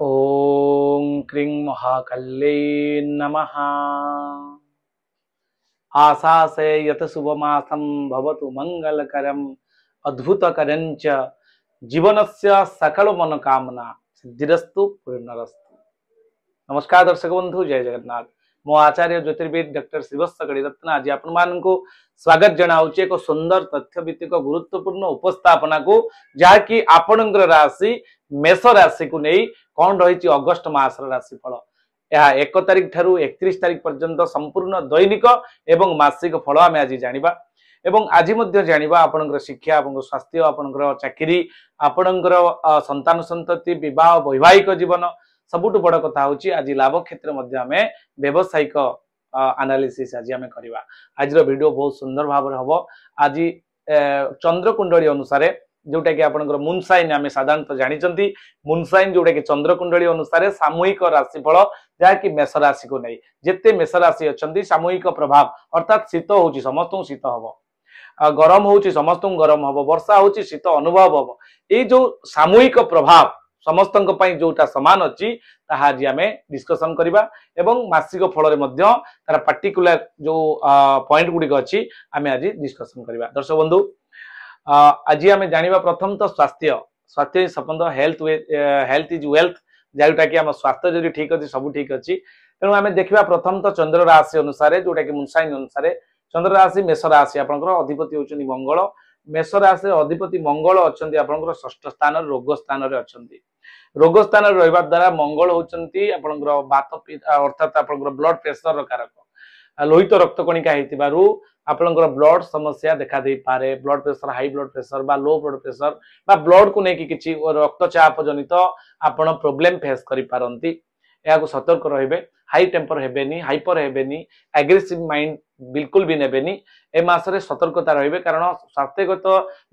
ओम क्रीं महाकल्ले नमः। आशासे यत शुभमासं भवतु मंगलकरम अद्भुतकरंच जीवनस्य सकल मनोकामना सिद्धिरस्तु पूर्णरस्तु। नमस्कार दर्शक बंधु, जय जगन्नाथ। मो आचार्य ज्योतिर्विद डॉक्टर श्रीवत्स गणिरत्न आज आपण स्वागत जनाऊँ एक सुंदर तथ्यभित्तिक गुरुत्वपूर्ण उपस्थापना को जहाँकि आपणकर राशि मेष राशि को नहीं कौन रही अगस्ट मासर राशिफल। यह 1 तारिख ठारू 31 तारिख पर्यंत संपूर्ण दैनिक एवं मासिक फल आम आज जानिबा एवं आज जानिबा आपणकर शिक्षा, आपन स्वास्थ्य, आपणकर चाकरी, आपणकर संतान संतति, विवाह, वैवाहिक जीवन सबुठ बड़ कथा हूँ आज लाभ क्षेत्र में आम व्यावसायिक एनालिसिस आज आम करवा। आज वीडियो बहुत सुंदर भाव हम आज चंद्रकुंडली अनुसार जोटा कि आपनकर मूनसाइन आम साधारणतः जानी मूनसाइन जोटा कि चंद्रकुंडली अनुसार सामूहिक राशिफल जहाँकि मेष राशि को नहीं जिते मेष राशि अच्छा सामूहिक प्रभाव अर्थात शीत हो समस्त शीत हम, गरम हो समस्त गरम हम, वर्षा हो शीत अनुभव हम। ये जो सामूहिक प्रभाव समस्त जोटा सामान अच्छी आज आम डिस्कसन करवा एवं मासिक फल तार पार्टिकुलर जो पॉइंट गुड़िक अच्छी आम आज डिस्कसन करवा। दर्शक बंधु आज आम जानिबा प्रथम तो स्वास्थ्य स्वास्थ्य संबंध हेल्थ इज वेल्थ जोटा कि आम स्वास्थ्य जदि ठीक अच्छी सब ठीक अच्छी तेणु आम देखा प्रथम तो चंद्र राशि अनुसार जोटा कि मूनसाइन अनुसार चंद्र राशि मेष राशि आपंकर अधिपति होती मंगल। मेष राशि अधिपति मंगल अच्छा आपंकर षष्ठ स्थान रोग स्थान रोग स्थान रहा द्वारा मंगल होती बात अर्थात आप ब्लड प्रेशर कारक लोहित रक्त कणिका हो आपंकर ब्लड समस्या देखा दे पारे। Blood pressure, high blood pressure बा लो ब्लड प्रेशर बा ब्लड को लेकिन किसी रक्तचाप जनित आपण प्रोब्लेम फेस करि पारंती। या सतर्क रहिबे, हाई टेम्पर हेबेनी, हाइपर हेबेनी, एग्रेसिव माइंड बिल्कुल भी नेबेनी। ए मासरे सतर्कता रहिबे कारण स्वास्थ्यगत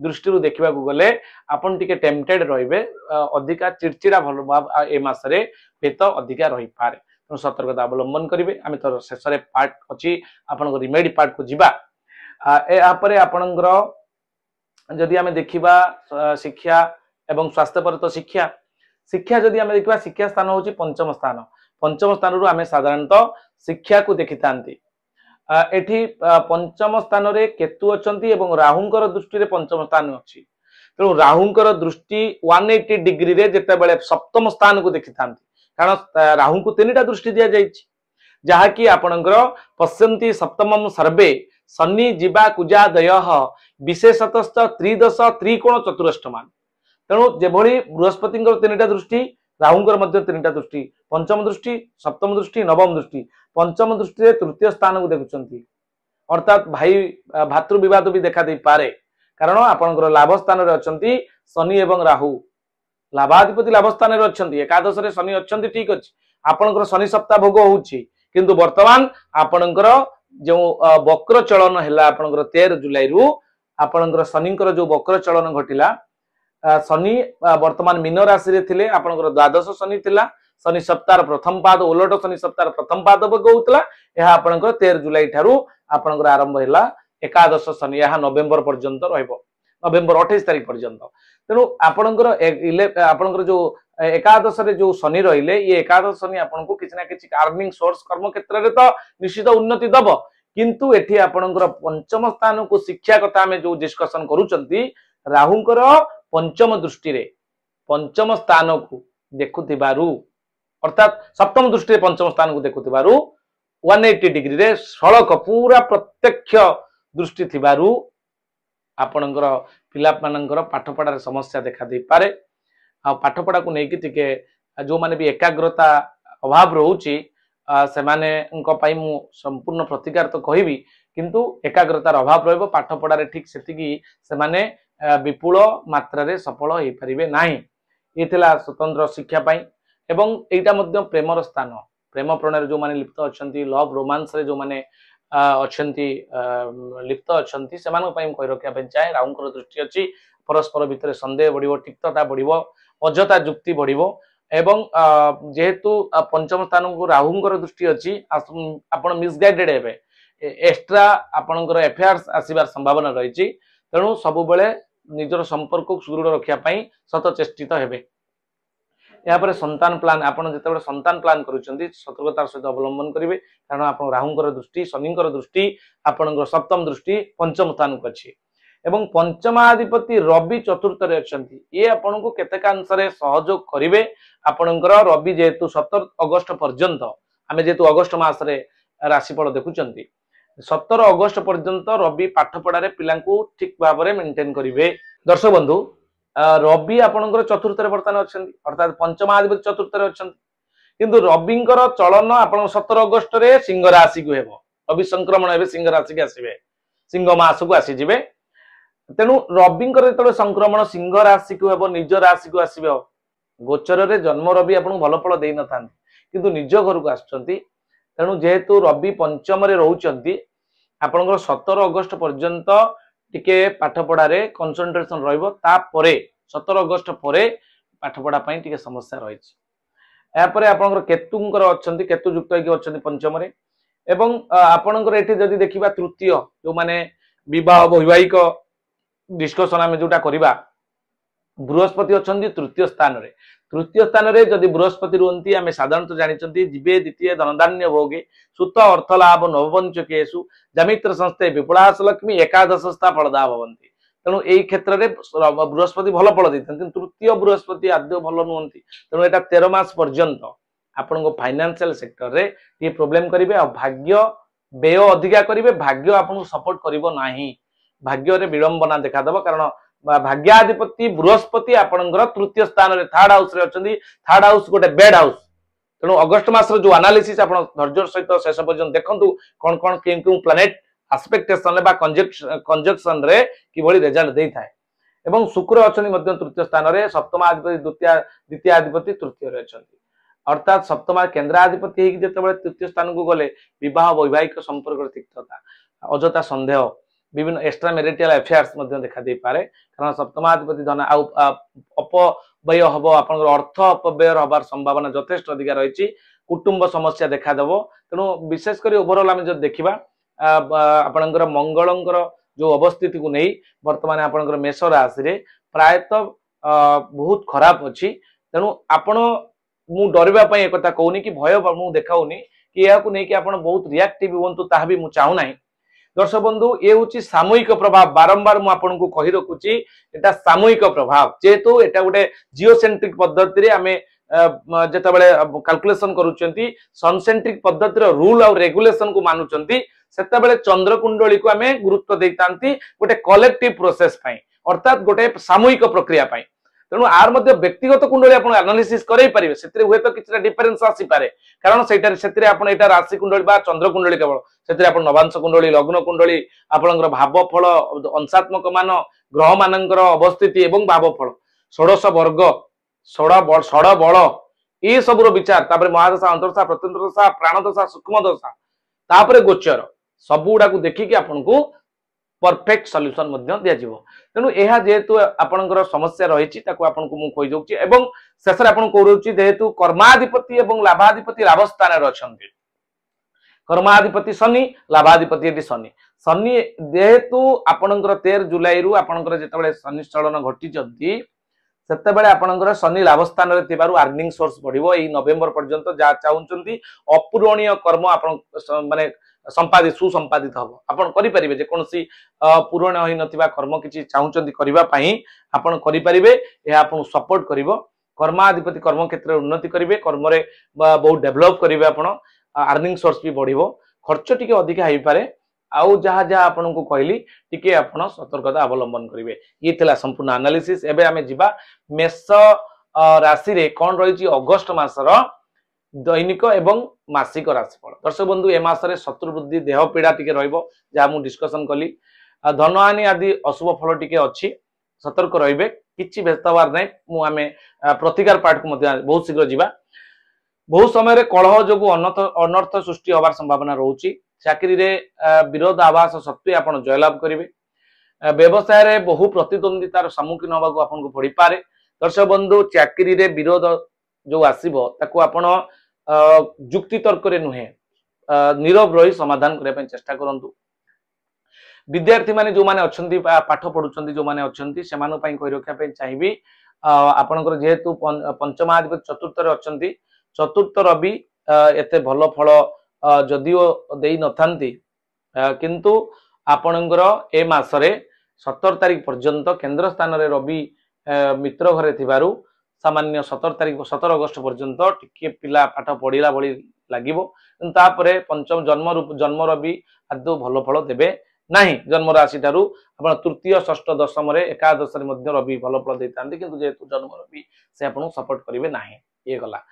दृष्टि देखा गले आपन टिके टेम्पटेड रहिबे, अधिका चिड़चिड़ा भल भाव ए मासरे पेट अधिका रही पारे। तेणु सतर्कता अवलंबन करेंगे। आम तो शेष पार्ट अच्छी आपण रिमेडी पार्ट को जीवा। यापर आपणकर जदि आम देखा शिक्षा एवं स्वास्थ्य पर तो शिक्षा शिक्षा जदि आम देखा शिक्षा स्थान हूँ पंचम स्थान। पंचम स्थान रू आम साधारणतः शिक्षा को देखी था एठी पंचम स्थान रे केतु अच्छी राहुंकर दृष्टि पंचम स्थान अच्छी। तेणु राहुंकर दृष्टि 180 डिग्री रे जिते सप्तम स्थान को देखी था कारण राहु को 3टा दृष्टि दि जाए जहाँकि आपणकर पश्यन्ति सप्तमम सर्वे शनि जीवा कुजादय विशेषतश्च त्रिदश त्रिकोण चतुष्टमान। तेणु जेभली बृहस्पति 3टा दृष्टि राहुंकर 3टा दृष्टि पंचम दृष्टि सप्तम दृष्टि नवम दृष्टि पंचम दृष्टि तृतीय स्थान को देखुंट अर्थात भाई भातृ विवाद भी देखा दे पारे कारण आपणकर लाभ स्थान अच्छा शनि एवं राहु लाभाधिपति लाभ स्थान अच्छा एकादश रे शनि अच्छा ठीक अच्छे आपणकर शनि सप्ताह भोग होउछि किंतु वर्तमान आपणकर जो वक्र चलन है आपणकर 13 जुलाई रु आपणकर शनिकर जो वक्र चलन घटिला शनि वर्तमान मीन राशि रे थिले आपणकर द्वादश शनि थिला शनि सप्ताह प्रथम पाद उलट शनि सप्ताह प्रथम पाद भोग होउतला यह आपणकर 13 जुलाई ठारू आपणकर आरंभ हैला एकादश शनि यह नवेम्बर पर्यंत रहइबो नवेम्बर 28 तारिख पर्यंत। तेणु आपणकर जो एकादश रे जो शनि रहिले ये एकादश शनि आपनको किसी ना किसी अर्निंग सोर्स कर्म क्षेत्र रे तो निश्चित उन्नति दब किंतु एठी आपणकर पंचम स्थान को शिक्षा कथा में जो डिस्कशन करूचंती राहुंकर पंचम दृष्टि रे पंचम स्थान को देखुथिबारु अर्थात सप्तम दृष्टि रे पंचम स्थान को देखुथिबारु 180 डिग्री रे सड़क पूरा प्रत्यक्ष दृष्टि थिबारु आपणकर पिला मानकर पाठपढ़ार समस्या देखा दे पारे। आ पाठपढ़ा को लेकिन टिके जो माने भी एकाग्रता अभाव रोची से माने मु संपूर्ण प्रतिकार तो कहबी किंतु एकाग्रतार अभाव रहिबो पाठपढ़ार ठीक सेतिकी से माने विपुल मात्रा रे सफल हो परिबे नाही। ये थिला स्वतंत्र शिक्षा पाई एवं एटा मध्य प्रेमर स्थान प्रेम प्रणय जो माने लिप्त अछंती लव रोमांस रे जो माने अच्छी लिप्त अच्छा से कही रखा चाहे राहुंकर दृष्टि अच्छी परस्पर भितर सन्देह बढ़ तिक्तता बढ़ अजता जुक्ति बढ़ एवं जेहेतु पंचम स्थान को राहुंकर दृष्टि अच्छी आपण मिसगाइडेड हे एक्स्ट्रा आपणकर एफेयर्स आसबार संभावना रही तेणु सब निजर संपर्क सुदृढ़ रखापी सत चेष्टित हेबे। यापर संतान प्लान आपण जेतेबेले संतान प्लान करूछंती सतर्कतार सहित अवलंबन करिवे कारण आपण राहुंकर दृष्टि शनिंकर दृष्टि आपणकर सप्तम दृष्टि पंचम स्थान को अछि एवं पंचमाधिपति रवि चतुर्थ रे अछंती ये आपण को केतेकांशरे सहयोग करिवे आपणकर रवि जेतु 17 अगस्त पर्यंत आमे जेतु अगस्त मास रे राशिफल देखुचंती 17 अगस्त पर्यंत रवि पाठ पढ़ारे पिलांकु ठीक भाव में मेंटेन करिवे। दर्शक बंधु रवि आपणकर चतुर्थ रे वर्तमान अछंती अर्थात पंचमाधिपति चतुर्थ रे अछंती किंतु रविंकर चलन आपण 17 अगस्त रे सिंह राशि को हेबो रवि संक्रमण हेबे सिंह राशि के आसीबे सिंह मास को आसी जिवे तेणु रविंकर जेतबे संक्रमण सिंह राशि को हेबो निज राशि को आसीबे गोचर रे जन्म रवि आपण भल फल देई न थांती किंतु निज घर को आछंती तेणु जेहेतु रवि पंचम रे रहउचंती आपणकर 17 अगस्त पर्यंत टिके पाठ पढ़ारे कंसंट्रेशन रहिबो तापरे 17 अगस्त परे पाठ पढ़ा पई टिके समस्या रहिछि यापर आपणकर केतुंकर अछंती केतु युक्त कि अछंती पंचम रे एवं आपणकर एठी जदि देखिबा तृतीय जो माने विवाह वैवाहिक डिस्कशन आमे जोटा करिबा बृहस्पति अछंती तृतीय स्थान रे जदि बृहस्पति रुहंती आमे साधारणतः जानिचंती जीवे द्वितीय धनधान्य भोगे सुत अर्थ लाभ नवपंचकेषु जमित्र संस्थे विपुलास लक्ष्मी एकादश स्था फलदा भवंती तेणु एई क्षेत्र रे बृहस्पति भल फल दैथंती तृतीय बृहस्पति आद्य भल नुहंती तेणु एटा 13 मास पर्यंत आपण को फाइनेंशियल सेक्टर रे ये प्रॉब्लम करिवे आ भाग्य व्यय अधिका करिवे भाग्य आपण सपोर्ट करिवो नाही भाग्य रे विडंबना देखा दबो कारण भाग्याधिपति बृहस्पति आपणकर तृतीय स्थान रे थर्ड हाउस रे अछंती थर्ड हाउस गोटे बेड हाउस तेणु अगस्त मास जो एनालिसिस आपण धैर्य सहित शेष पर्यंत देखंतु कोन कोन केउ प्लैनेट एस्पेक्टेशन ले बा कंजक्शन रे किभली रिजल्ट देई थाए एवं शुक्र अछंती मध्य तृतीय स्थान रे सप्तमाधिपति द्वितीय अधिपति तृतीय रे अछंती अर्थात सप्तम केंद्राधिपति हेकि जेतेबेले तृतीय स्थान को गले विवाह वैवाहिक संपर्क तिक्तता अजता संदेह विभिन्न एक्स्ट्रा मैरिटल अफेयर्स देखा दे पारे कारण सप्तमाधिपति धन अपव्यय हम आप अर्थ अपव्यय हबार संभावना यथेष्ट अधिक रही कुटुंब समस्या देखा देव तेणु विशेषकर ओवरऑल आम जो देखा आपणकर मंगलंकर जो अवस्थिति को नहीं वर्तमान आपणकर मेष राशि रे प्रायतः बहुत खराब अच्छी तेणु आपण मु डरवा एक कहूनी कि भय मु देखाऊनी कि यह नहीं कि बहुत रिएक्टिव हूँ ता भी मुझे चाहूना दर्शक बंधु ये हूँ सामूहिक प्रभाव बारंबार मुझे कही रखुची एटा सामूहिक प्रभाव जेहेतु एटा गोटे जिओसेंट्रिक पद्धति रे आमे जेतेबेले कैलकुलेशन करूचंती सनसेंट्रिक पद्धति रो रूल और रेगुलेशन को मानुचंती सेतेबेले चंद्र कुंडली को आमे गुरुत्व देतांती गोटे कलेक्टिव प्रोसेस पई अर्थात गोटे सामूहिक प्रक्रिया पई तेणु आर मध्य व्यक्तिगत कुंडली आपण एनालिसिस करै परिबे सेतरे हुए तो किछटा डिफरेंस आसी पारे कारण सेटार सेतरे आपण एटा राशि कुंडली बा चंद्र कुंडली केवल सेतरे आपण नवांश कुंडली लग्न कुंडली आपणकर भाव फल अंशात्मक मान ग्रह मानकर अवस्थिति एवं भाव फल षोडश वर्ग षड़ बल ये सब विचार तापर महादशा अंतरदशा प्रत्यंतरदशा प्राणदशा सूक्ष्म दशा तापर गोचर सब गुडा को देखिकी आपण को परफेक्ट सॉल्यूशन दिया जीवो तेणु यह जेहेतु आपणकर समस्या रही आपको मुझे कही दूची एवं शेष में कहूँ जेहेतु कर्माधिपति एवं लाभाधिपति लाभ स्थान अच्छे कर्माधिपति शनि लाभाधिपति शनि शनि जेहेतु आपणकर 13 जुलाई रु आपणकर जेतेबेले शनि चलन घटी सेतेबेले आपणकर शनि लाभ स्थान रे थिबारु अर्निंग सोर्स बढ़िबो एई नवेम्बर पर्यंत जा चाहुचंती अपूरणीय कर्म आपण माने संपादित सुसंपादित हम आपण करि परिबे जे कोनसी पूर्ण होई नथिबा कर्म किछि चाहुचंती करिबा पई आपण करि परिबे ए आपण सपोर्ट करिवो कर्माधिपति कर्म क्षेत्र उन्नति करिवे कर्म रे बहुत डेवलप करिवे आपण अर्निंग सोर्स भी बढ़िबो खर्च टिके अधिक होई पारे आउ जहाँ जहाँ आपन को कहली टिके आपण सतर्कता अवलंबन करिवे ये थिला संपूर्ण एनालिसिस एबे आमे जिबा मेष राशि रे कोन रहिछि अगस्त मासर दैनिक एवं मासिक राशिफल दर्शक बंधु ए मासरे शत्रु वृद्धि देह पीड़ा टिके रहइबो जा मु डिस्कशन कली धनहानि आदि अशुभ फल टिके अछि सतर्क रहिबे किछि व्यस्तवार नै मु आमे प्रतिकार पार्ट को मध्य बहुत शीघ्र जिबा बहुत समय कलह जो अनर्थ सृष्टि होबार संभावना रहउछि चाकरी रे विरोध आवास सत्वे आपण जयलाभ करिवे व्यवसाय रे बहु प्रतिद्वंदितार सम्मुखीन होबा को आपण को पड़ी पारे दर्शक बंधु चाकरी रे विरोध जो आसीबो ताको आपण जुक्ति तर्क रे नुहे नीरव रही समाधान करने ପାଇଁ चेष्टा करंतु विद्यार्थी माने जो माने अछंती पाठ पढुचंती जो माने अछंती सेमानो ପାଇଁ कहि रखा ପାଇଁ चाहिबी ଆପଣଙ୍କର ଯେହେତु ପଞ୍ଚମାଧିପତି ଚତୁର୍ଥରେ ଅଛନ୍ତି, ଚତୁର୍ଥ ରବି ଏତେ ଭଲ ଫଳ ଯଦିଓ ଦେଇ ନଥାନ୍ତି, କିନ୍ତୁ ଆପଣଙ୍କର ଏ ମାସରେ 17 ତାରିଖ ପର୍ଯ୍ୟନ୍ତ କେନ୍ଦ୍ର ସ୍ଥାନରେ ରବି ମିତ୍ର ଘରେ ଥିବାରୁ सामान्य 17 अगस्त पर्यंत टिके पिला पाठ पढ़ला भली लगे, तापर पंचम जन्म रवि आदौ भल फल देवे नहीं। जन्म राशि ठारू आप तृतीय षष्ठ दशम एकादश रवि भल फल देता कि जेहेतु जन्म रवि से आपको सपोर्ट करेंगे ना। ये गला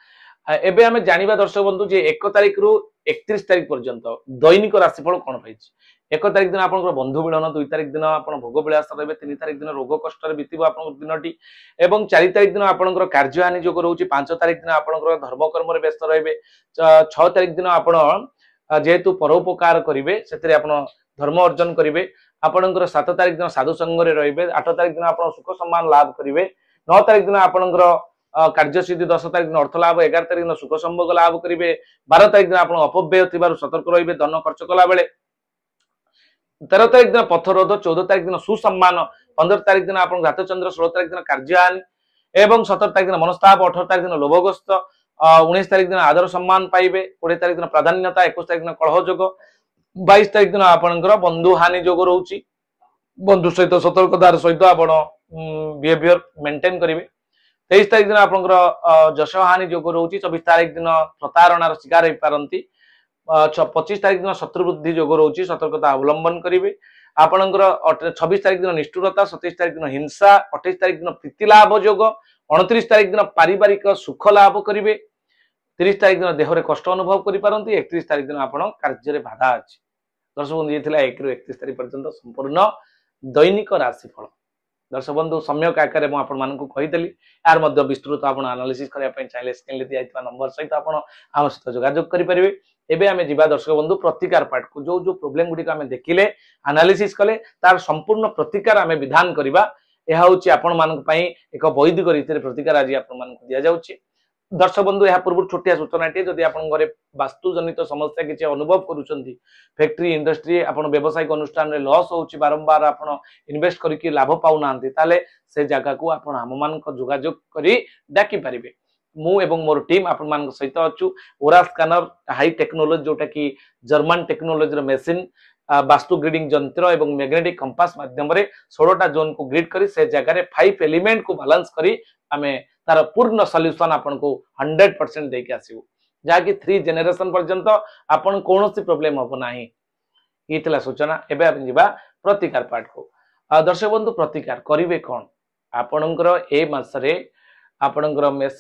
एबे आमे जानिबा दर्शक बंधु जे 1 तारिख रु 31 तारिख पर्यंत दैनिक राशिफल कौन पाई। 1 तारिख दिन आपन बंधु मिलन, 2 तारिख दिन आपन भोग विलास रहे, 3 तारिख दिन रोग कष्ट बीतब आपन दिनटी, एवं 4 तारिख दिन आपन कार्यहानि जोग रोचे, 5 तारिख दिन आपन धर्म कर्म व्यस्त रहे, 6 तारिख दिन आपन जेहेतु परोपकार करेंगे से धर्म अर्जन करेंगे, आपणकर 7 तारिख दिन साधु संग रे, 8 तारिख दिन आप सुख सम्मान लाभ करेंगे, 9 तारिख दिन आपणकर कार्यसिद्धि, 10 तारिख दिन अर्थ लाभ, 11 तारिख दिन सुख संभोग लाभ करेंगे, 12 तारिख दिन आप अपव्यय थी सतर्क रहिबे धन खर्च कला बेले, 13 तारिख दिन पथरोध, 14 तारिख दिन सुसम्मान, 15 तारिख दिन आप घातचंद्र, 16 तारिख दिन कार्यहानि एवं 17 तारिख दिन मनस्ताप, 18 तारिख दिन लोभग्रस्त, 19 तारिख दिन आदर सम्मान पाइबे, 20 तारिख दिन प्राधान्यता, 21 तारिख दिन कलह जोग, 22 तारिख दिन आपणकर बंधु हानि जोग रोची, बंधु सहित सतर्कतार सहित आप बिहेवियर मेंटेन करेंगे। 23 तारिख दिन आपणकर जश हानि जोग रोची, 24 तारिख दिन प्रतारणार शिकार हो पारती, 25 तारिख दिन शत्रुवृद्धि जोग रोची, सतर्कता अवलंबन करेंगे। आपणकर 26 तारिख दिन निष्ठुरता, 27 तारिख दिन हिंसा, 28 तारिख दिन प्रीति लाभ जोग, 29 तारिख दिन पारिवारिक सुख लाभ करेंगे, 30 तारिख दिन देहरे कष्ट अनुभव करें, 31 तारिख दिन आप कार्य बाधा अच्छी। दर्शक बंधु ये 1 रु 31 तारिख पर्यंत संपूर्ण दैनिक राशिफल। दर्शक बंधु सम्यक आकार मुझे यार विस्तृत आप एनालिसिस करने चाहिए स्क्रीन दिया नंबर सहित आप सहित जोगाजोग करेंगे। एबे आमे जीवा दर्शक बंधु प्रतिकार पार्ट को जो जो प्रॉब्लम गुडी आमे देखिले एनालिसिस कले तार संपूर्ण प्रतिकार आमे विधान करिबा। यह होची आपण मानक पई एक वैदिक रीति प्रतिकार आज आपण मानक दिया जाउची। दर्शक बंधु यह पूर्व छोटिया सूचनाटी जदि आपण घरे वास्तु जनित समस्या किसी अनुभव करूछंती, फैक्ट्री इंडस्ट्री आपण व्यवसायिक अनुष्ठान रे लॉस होची, बारंबार आपण इन्वेस्ट करिकि लाभ पाउ नांती, ताले से जगह को आपण हम मानक जोगाजोग करी डाकी परिबे। मु एवं मोर टीम आपण मानक सहित अछु। ओरा स्कैनर हाई टेक्नोलॉजी जोटा कि जर्मन टेक्नोलॉजी रो मेसिन, वास्तु ग्रिडिंग यंत्र एवं मैग्नेटिक कंपास माध्यम रे 16टा जोन को ग्रिड करी से जगह रे 5 एलिमेंट को बैलेंस करी आमे तार पूर्ण सॉल्यूशन आपन को 100% देके आसीबो, जाकि 3 जनरेशन पर्यंत आपन कोनोसी प्रॉब्लम हो नाही। ई थिला सूचना। एबे आपण जिबा प्रतिकार पार्ट को। दर्शक बंधु प्रतिकार करिवे कोन? आपनकर ए मास रे आपनकर मेष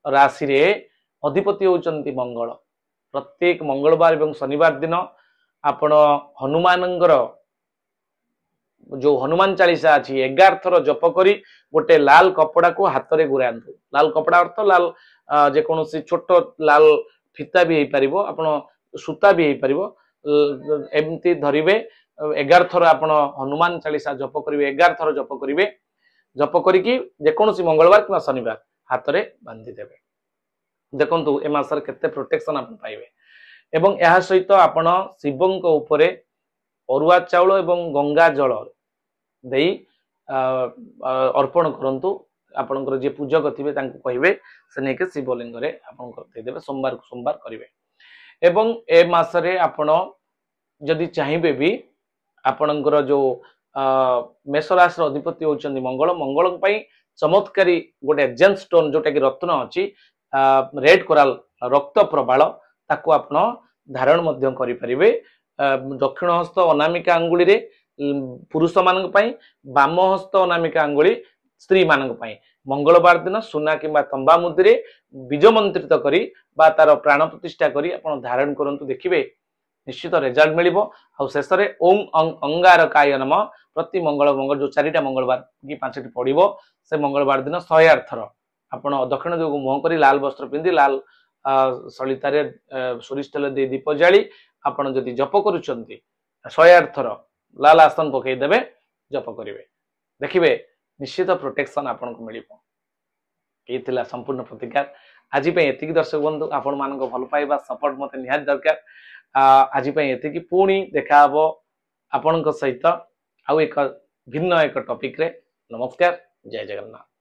राशि रे अधिपति होचंती मंगल। प्रत्येक मंगलवार एवं शनिवार दिन आपण हनुमानंगर जो हनुमान चालीसा अच्छी 11 थर जप करी गोटे लाल कपड़ा को हाथ में गुरांतु। लाल कपड़ा अर्थ लाल जेकोसी छोट लाल फिता भी हो पारिबो, आपण सूता भी हो पारिबो, एमती धरिबे 11 थर आपण हनुमान चालीसा जप करिवे, 11 थर जप करिवे, जप करिकी जेकोसी मंगलवार कि शनिवार हाथ में बांधी देबे। देखंतु ए मासर केते प्रोटेक्शन आपण पाइबे। एवं यह सहित आपण शिवंक उपरे अरुआ चाउल एवं गंगा जल देई अर्पण करंतु। आपनकर जे पूजक थिबे तांको कहिबे से नेके शिवलिंग रे आपन करते देबे, सोमवार को सोमवार करिवे। एवं ए मासरे आपण जदि चाहिबे भी आपनकर जो मेष राशि अधिपति होचंदी मंगल, मंगल पई चमत्कारी गोटे जेम स्टोन जोटा कि रत्न अछि रेड कोराल रक्त प्रबाल ताको आपण धारण मध्य करि परिबे। दक्षिण हस्त अनामिका अंगुली रे पुरुष मानक पई, बाम हस्त अनामिका अंगुली स्त्री मानक पई मंगलवार दिन सुना किंबा तंबा मुद्रे बीज मंत्रित करी बा तार प्राण प्रतिष्ठा करी आपण धारण करंतु, देखिबे निश्चित रिजल्ट मिलिबो। आ शेष रे ओम अंगारकाय नमः प्रति मंगल जो 4टा मंगलवार कि 5टी पड़िबो से मंगलवार दिन 108 थर आपण दक्षिण दिगु मुह करी लाल वस्त्र पिंधि लाल सलितारे सोरिष तेल दे दीप जाली आपण जदि जप करूछंती 108 थर लाल आसन पकई देबे, जप करिवे, देखिबे निश्चित प्रोटेक्शन आपन को मिलिबो। ये थिला संपूर्ण प्रतिकार आज पे एतिक। दर्शक बंधु आपण मानक भल पाइबा सपोर्ट मते निहात दरकार। आज पे एतिक पुणी देखा हबो आपन को सहित आउ एक भिन्न एक टॉपिक रे। नमस्कार, जय जगन्नाथ।